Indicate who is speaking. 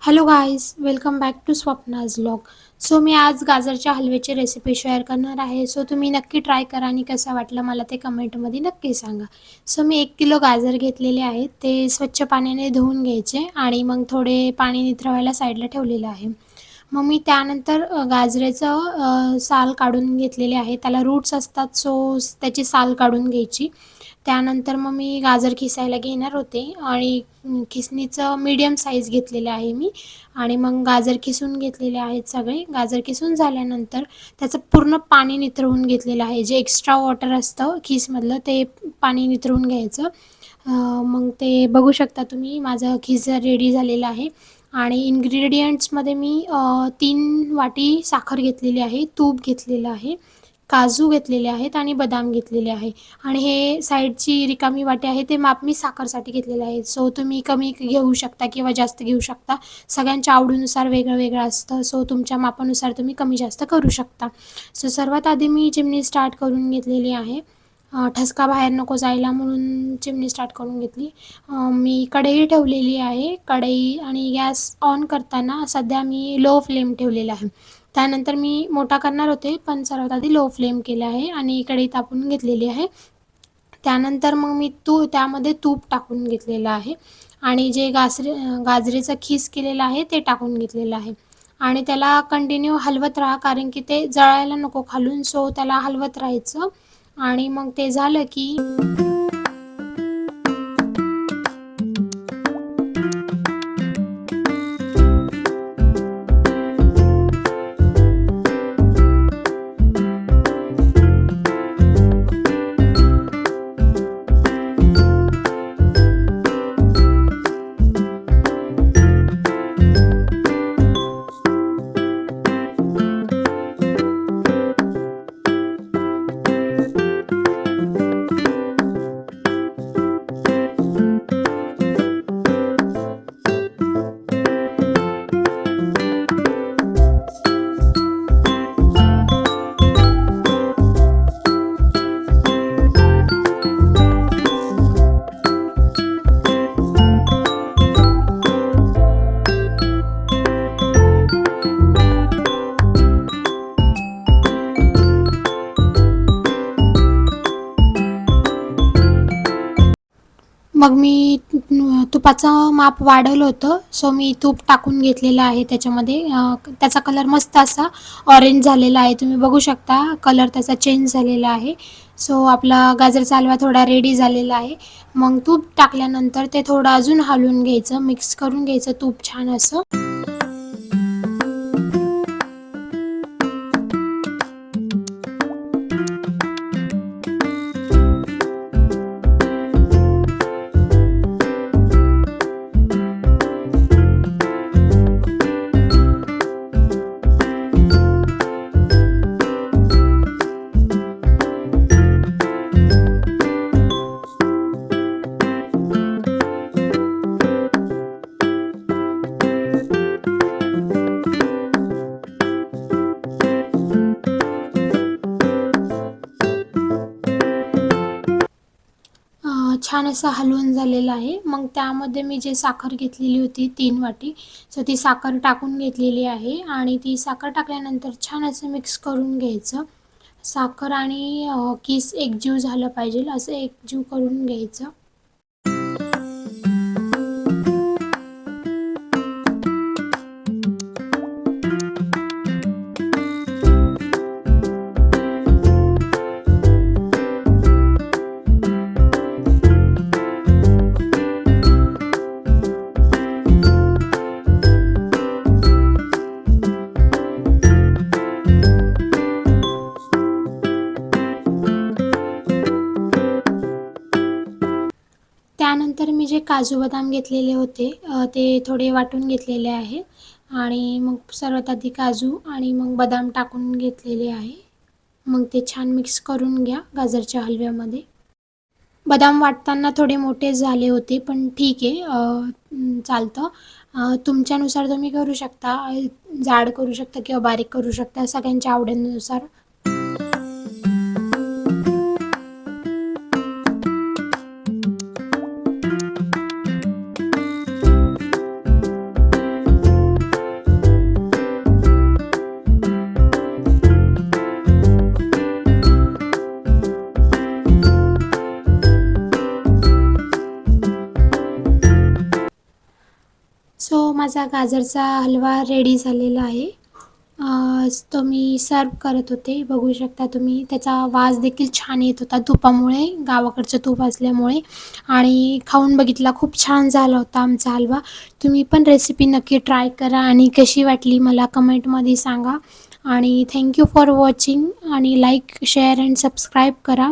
Speaker 1: Hello guys, welcome back to Swapna's vlog. So मी आज गाजरच्या हलव्याची रेसिपी शेअर करणार आहे. सो तुम्ही नक्की ट्राय करा आणि कसं वाटलं मला ते कमेंटमध्ये नक्की सांगा. सो मी 1 किलो गाजर घेतलेले आहेत. ते स्वच्छ पाण्याने धुवून घ्यायचे आणि मग थोडे पाणी निथळवायला साईडला ठेवलेलं आहे. मग मी त्यानंतर गाजराचं साल काढून घेतलेले आहे. त्याला रूट्स असतात, सो त्याची साल काढून घ्यायची. त्यानंतर मग मी गाजर खिसायला घेणार होते आणि खिसणीचं मीडियम साईज घेतलेलं आहे मी. आणि मग गाजर खिसून घेतलेले आहेत सगळे. गाजर खिसून झाल्यानंतर त्याचं पूर्ण पाणी निथळून घेतलेलं आहे. जे एक्स्ट्रा वॉटर असतं खिसमधलं ते पाणी निथळून घ्यायचं. मग ते बघू शकता तुम्ही, माझं खीस रेडी झालेलं आहे. आणि इन्ग्रेडियंट्समध्ये मी 3 वाटी साखर घेतलेली आहे, तूप घेतलेलं आहे, काजू घेतलेले आहेत आणि बदाम घेतलेले आहे. आणि हे साईडची रिकामी वाटी आहे ते माप मी साखरसाठी घेतलेलं आहे. सो तुम्ही कमी घेऊ शकता किंवा जास्त घेऊ शकता. सगळ्यांच्या आवडीनुसार वेगळं वेगळं असतं. सो तुमच्या मापानुसार तुम्ही कमी जास्त करू शकता. सो सर्वात आधी मी चिमणी स्टार्ट करून घेतलेली आहे. ठसका बाहेर नको जायला म्हणून चिमणी स्टार्ट करून घेतली. मी कढई ठेवलेली आहे. कढई आणि गॅस ऑन करताना सध्या मी लो फ्लेम ठेवलेला आहे. त्यानंतर मी मोठा करणार होते, पण सर्वात आधी लो फ्लेम केला आहे आणि कढई तापवून घेतलेली आहे. त्यानंतर मग मी त्यामध्ये तूप टाकून घेतलेलं आहे आणि जे गाजरेचं खीस केलेलं आहे ते टाकून घेतलेलं आहे. आणि त्याला कंटिन्यू हलवत राहा, कारण की ते जळायला नको खालून. सो त्याला हलवत राहायचं. आणि मग ते झालं की मग मी तुपाचं माप वाढवलं होतं. सो मी तूप टाकून घेतलेलं आहे त्याच्यामध्ये. त्याचा कलर मस्त असा ऑरेंज झालेला आहे. तुम्ही बघू शकता कलर त्याचा चेंज झालेला आहे. सो आपला गाजरचा हलवा थोडा रेडी झालेला आहे. मग तूप टाकल्यानंतर ते थोडं अजून हलवून घ्यायचं, मिक्स करून घ्यायचं तूप छान असं. छान असं हलवून झालेलं आहे. मग त्यामध्ये मी जे साखर घेतलेली होती 3 वाटी, सो ती साखर टाकून घेतलेली आहे. आणि ती साखर टाकल्यानंतर छान असं मिक्स करून घ्यायचं. साखर आणि किस एकजीव झालं पाहिजे, असं एकजीव करून घ्यायचं. त्यानंतर मी जे काजू बदाम घेतलेले होते ते थोडे वाटून घेतलेले आहे. आणि मग सर्वात आधी काजू आणि मग बदाम टाकून घेतलेले आहे. मग ते छान मिक्स करून घ्या गाजरच्या हलव्यामध्ये. बदाम वाटताना थोडे मोठे झाले होते, पण ठीक आहे, चालतं. तुमच्यानुसार तुम्ही करू शकता, जाड करू शकता किंवा बारीक करू शकता, सगळ्यांच्या आवडीनुसार. माझा गाजरचा हलवा रेडी झालेला आहे. तो मी सर्व करत होते. बघू शकता तुम्ही त्याचा वास देखील छान येत होता तुपामुळे, गावाकडचं तूप असल्यामुळे आणि खाऊन बघितला खूप छान झाला होता आमचा हलवा. तुम्ही पण रेसिपी नक्की ट्राय करा आणि कशी वाटली मला कमेंटमध्ये सांगा. आणि थँक यू फॉर वॉचिंग आणि लाईक, शेअर अँड सबस्क्राईब करा.